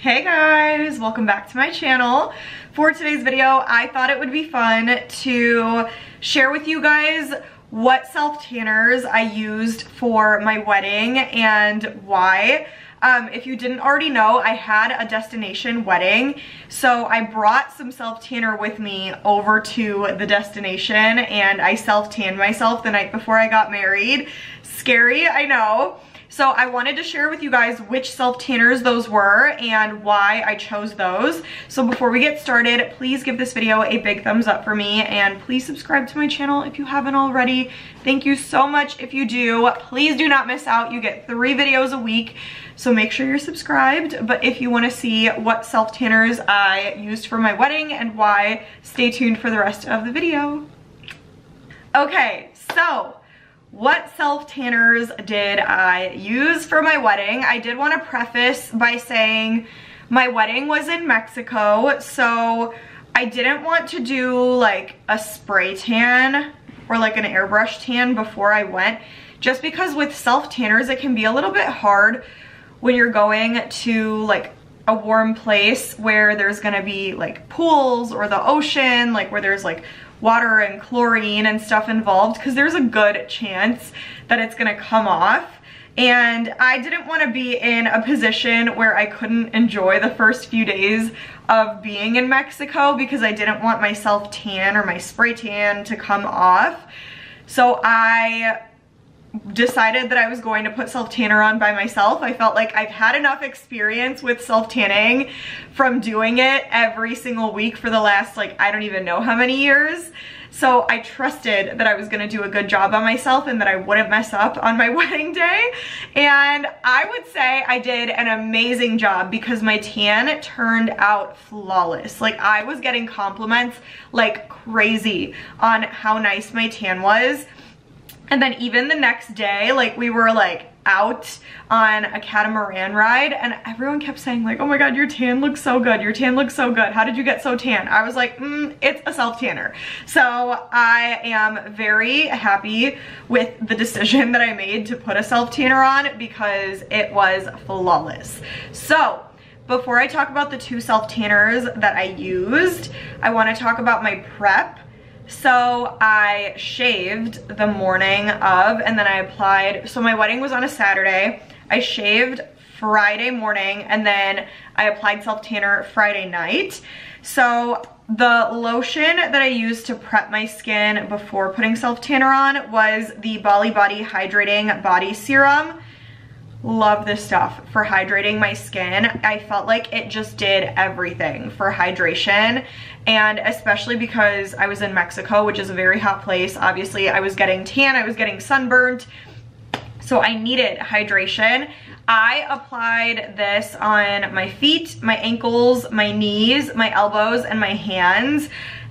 Hey guys, welcome back to my channel. For today's video, I thought it would be fun to share with you guys what self-tanners I used for my wedding and why. If you didn't already know, I had a destination wedding, so I brought some self-tanner with me over to the destination and I self-tanned myself the night before I got married. Scary, I know. So I wanted to share with you guys which self-tanners those were and why I chose those. So before we get started, please give this video a big thumbs up for me and please subscribe to my channel if you haven't already. Thank you so much if you do. Please do not miss out. You get 3 videos a week, so make sure you're subscribed. But if you want to see what self-tanners I used for my wedding and why, stay tuned for the rest of the video. Okay, so what self-tanners did I use for my wedding? I did want to preface by saying my wedding was in Mexico, so I didn't want to do like a spray tan or like an airbrush tan before I went, just because with self-tanners it can be a little bit hard when you're going to like a warm place where there's gonna be like pools or the ocean, like where there's like water and chlorine and stuff involved, because there's a good chance that it's gonna come off. And I didn't want to be in a position where I couldn't enjoy the first few days of being in Mexico because I didn't want my self-tan or my spray tan to come off. So I decided that I was going to put self-tanner on by myself. I felt like I've had enough experience with self-tanning from doing it every single week for the last, like, I don't even know how many years. So I trusted that I was gonna do a good job on myself and that I wouldn't mess up on my wedding day. And I would say I did an amazing job because my tan turned out flawless. Like, I was getting compliments like crazy on how nice my tan was. And then even the next day, like, we were like out on a catamaran ride and everyone kept saying like, oh my god, your tan looks so good, your tan looks so good, how did you get so tan? I was like, it's a self-tanner. So I am very happy with the decision that I made to put a self-tanner on because it was flawless. So before I talk about the 2 self-tanners that I used, I want to talk about my prep. So I shaved the morning of, and then I applied, so my wedding was on a Saturday. I shaved Friday morning and then I applied self-tanner Friday night. So the lotion that I used to prep my skin before putting self-tanner on was the BALI Hydrating Body Serum. Love this stuff for hydrating my skin. I felt like it just did everything for hydration, and especially because I was in Mexico, which is a very hot place. Obviously I was getting tan, I was getting sunburnt, so I needed hydration. I applied this on my feet, my ankles, my knees, my elbows, and my hands.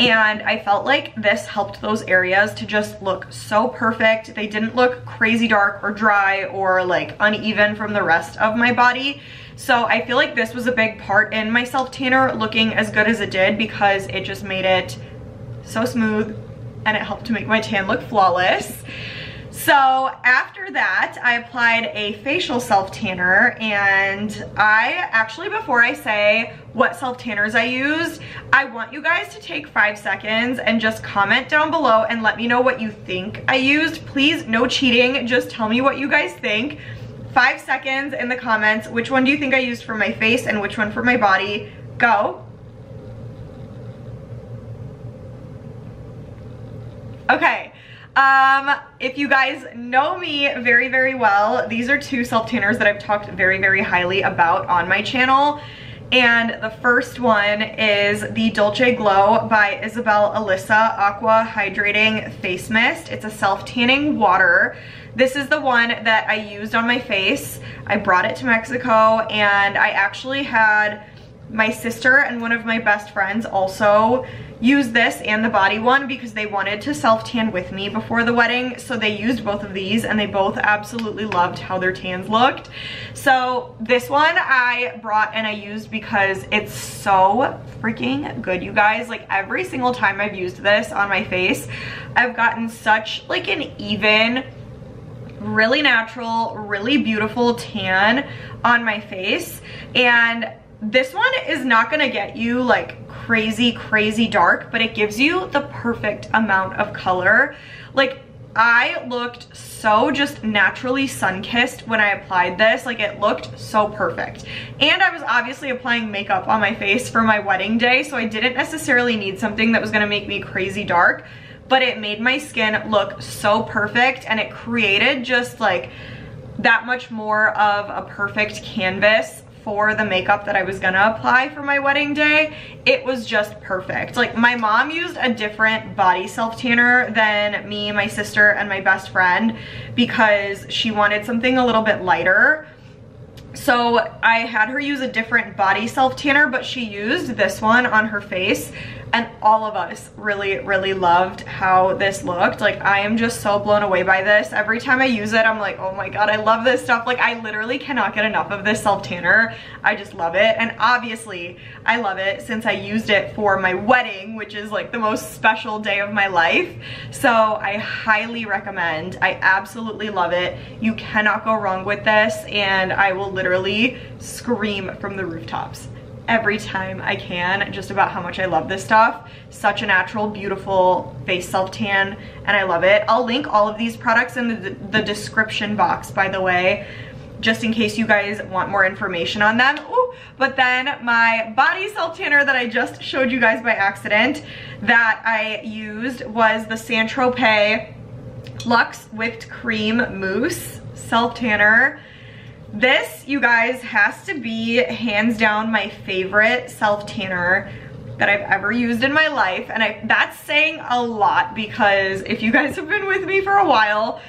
And I felt like this helped those areas to just look so perfect. They didn't look crazy dark or dry or like uneven from the rest of my body. So I feel like this was a big part in my self-tanner looking as good as it did because it just made it so smooth and it helped to make my tan look flawless. So after that, I applied a facial self-tanner, and I actually, before I say what self-tanners I used, I want you guys to take 5 seconds and just comment down below and let me know what you think I used. Please, no cheating, just tell me what you guys think. 5 seconds in the comments. Which one do you think I used for my face and which one for my body? Go. Okay. If you guys know me very, very well, these are 2 self-tanners that I've talked very, very highly about on my channel. And the first one is the Dolce Glow by Isabel Alyssa Aqua Hydrating Face Mist. It's a self-tanning water. This is the one that I used on my face. I brought it to Mexico, and I actually had my sister and one of my best friends also use this and the body one because they wanted to self-tan with me before the wedding. So they used both of these and they both absolutely loved how their tans looked. So this one I brought and I used because it's so freaking good, you guys. Like, every single time I've used this on my face, I've gotten such like an even, really natural, really beautiful tan on my face. And this one is not gonna get you like crazy dark, but it gives you the perfect amount of color. Like, I looked so just naturally sun-kissed when I applied this. Like, it looked so perfect. And I was obviously applying makeup on my face for my wedding day, so I didn't necessarily need something that was gonna make me crazy dark, but it made my skin look so perfect, and it created just like that much more of a perfect canvas for the makeup that I was gonna apply for my wedding day. It was just perfect. Like, my mom used a different body self-tanner than me, my sister, and my best friend because she wanted something a little bit lighter. So I had her use a different body self-tanner, but she used this one on her face, and all of us really loved how this looked. Like, I am just so blown away by this. Every time I use it, I'm like, oh my god, I love this stuff. Like, I literally cannot get enough of this self-tanner. I just love it. And obviously I love it since I used it for my wedding, which is like the most special day of my life. So I highly recommend. I absolutely love it. You cannot go wrong with this, and I will literally scream from the rooftops every time I can just about how much I love this stuff. Such a natural, beautiful face self-tan, and I love it. I'll link all of these products in the description box, by the way, just in case you guys want more information on them. Ooh, but then my body self-tanner that I just showed you guys by accident that I used was the ST.TROPEZ Luxe Whipped Cream Mousse Self-Tanner. This, you guys, has to be hands down my favorite self-tanner that I've ever used in my life. And that's saying a lot, because if you guys have been with me for a while,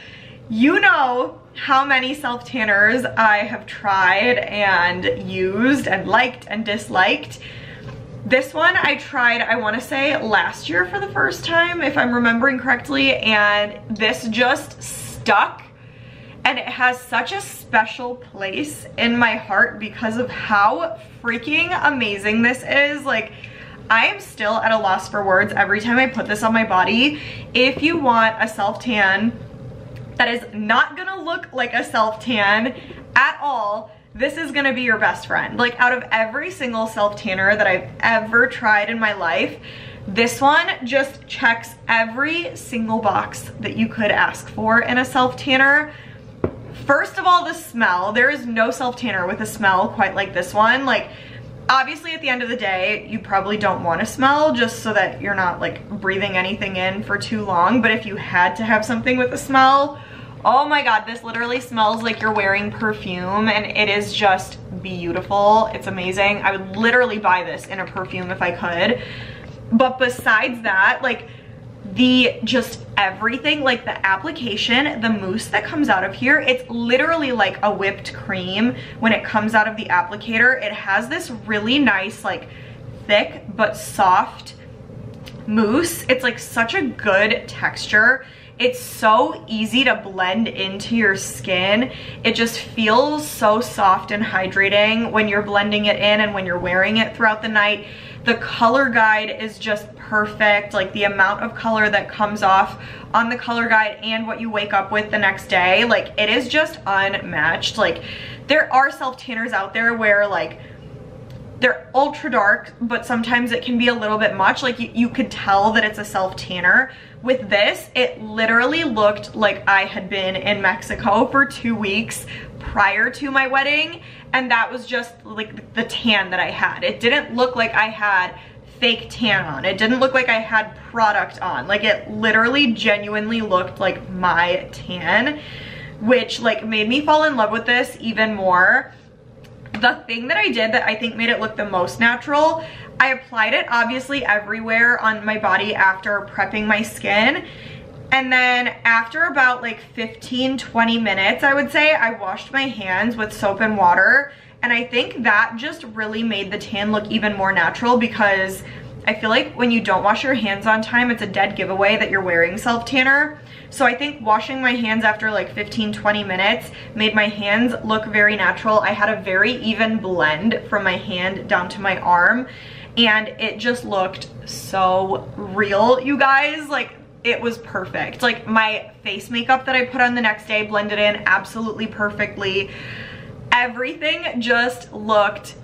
you know how many self-tanners I have tried and used and liked and disliked. This one I tried, I want to say last year for the first time, if I'm remembering correctly, and this just stuck. And it has such a special place in my heart because of how freaking amazing this is. Like, I am still at a loss for words every time I put this on my body. If you want a self-tan that is not gonna look like a self-tan at all, this is gonna be your best friend. Like, out of every single self-tanner that I've ever tried in my life, this one just checks every single box that you could ask for in a self-tanner. First of all, the smell. There is no self-tanner with a smell quite like this one. Like, obviously at the end of the day, you probably don't want to smell, just so that you're not like breathing anything in for too long. But if you had to have something with a smell, oh my god, this literally smells like you're wearing perfume, and it is just beautiful. It's amazing. I would literally buy this in a perfume if I could. But besides that, like, just everything, like the application, the mousse that comes out of here, it's literally like a whipped cream when it comes out of the applicator. It has this really nice, like, thick but soft mousse. It's like such a good texture. It's so easy to blend into your skin. It just feels so soft and hydrating when you're blending it in and when you're wearing it throughout the night. The color guide is just perfect. Like, the amount of color that comes off on the color guide and what you wake up with the next day, like, it is just unmatched. Like, there are self-tanners out there where, like, they're ultra dark, but sometimes it can be a little bit much. Like, you could tell that it's a self-tanner. With this, it literally looked like I had been in Mexico for 2 weeks prior to my wedding, and that was just like the tan that I had. It didn't look like I had fake tan on. It didn't look like I had product on. Like, it literally genuinely looked like my tan, which like made me fall in love with this even more. The thing that I did that I think made it look the most natural, I applied it obviously everywhere on my body after prepping my skin. And then after about like 15-20 minutes, I would say, I washed my hands with soap and water. And I think that just really made the tan look even more natural, because I feel like when you don't wash your hands on time, it's a dead giveaway that you're wearing self-tanner. So I think washing my hands after like 15-20 minutes made my hands look very natural. I had a very even blend from my hand down to my arm, and it just looked so real, you guys. Like, it was perfect. Like, my face makeup that I put on the next day blended in absolutely perfectly. Everything just looked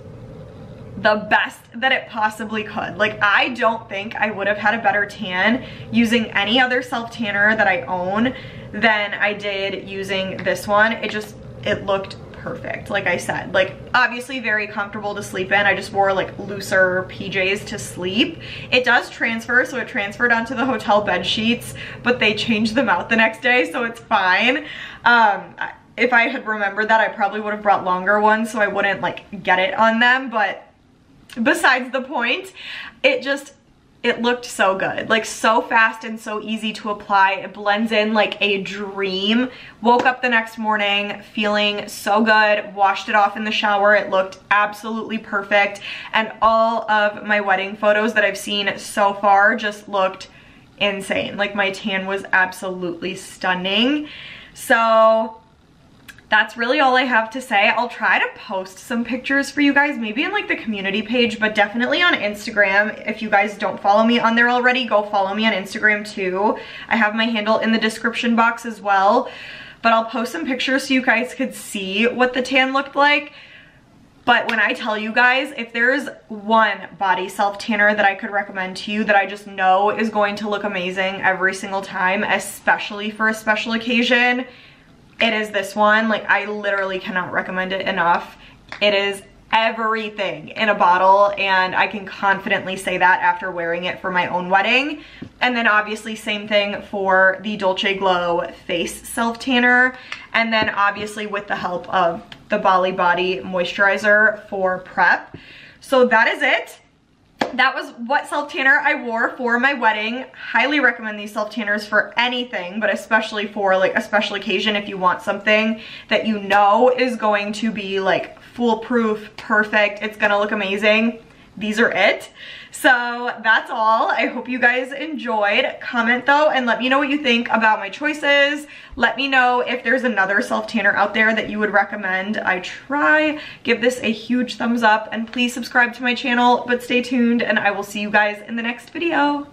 the best that it possibly could. Like, I don't think I would have had a better tan using any other self tanner that I own than I did using this one. It looked perfect. Like I said, like, obviously very comfortable to sleep in. I just wore like looser PJs to sleep. It does transfer, so it transferred onto the hotel bed sheets, but they changed them out the next day, so it's fine. If I had remembered that, I probably would have brought longer ones so I wouldn't like get it on them, but besides the point, it looked so good, like so fast and so easy to apply. It blends in like a dream. Woke up the next morning feeling so good, washed it off in the shower. It looked absolutely perfect. And all of my wedding photos that I've seen so far just looked insane. Like, my tan was absolutely stunning. So that's really all I have to say. I'll try to post some pictures for you guys, maybe in like the community page, but definitely on Instagram. If you guys don't follow me on there already, go follow me on Instagram too. I have my handle in the description box as well, but I'll post some pictures so you guys could see what the tan looked like. But when I tell you guys, if there's one body self tanner that I could recommend to you that I just know is going to look amazing every single time, especially for a special occasion, it is this one. Like, I literally cannot recommend it enough. It is everything in a bottle, and I can confidently say that after wearing it for my own wedding. And then obviously same thing for the Dolce Glow face self tanner, and then obviously with the help of the Bali body moisturizer for prep. So that is it. That was what self tanner I wore for my wedding. Highly recommend these self tanners for anything, but especially for like a special occasion. If you want something that you know is going to be like foolproof, perfect, it's gonna look amazing, these are it. So that's all. I hope you guys enjoyed. Comment though and let me know what you think about my choices. Let me know if there's another self tanner out there that you would recommend I try. Give this a huge thumbs up and please subscribe to my channel, but stay tuned and I will see you guys in the next video.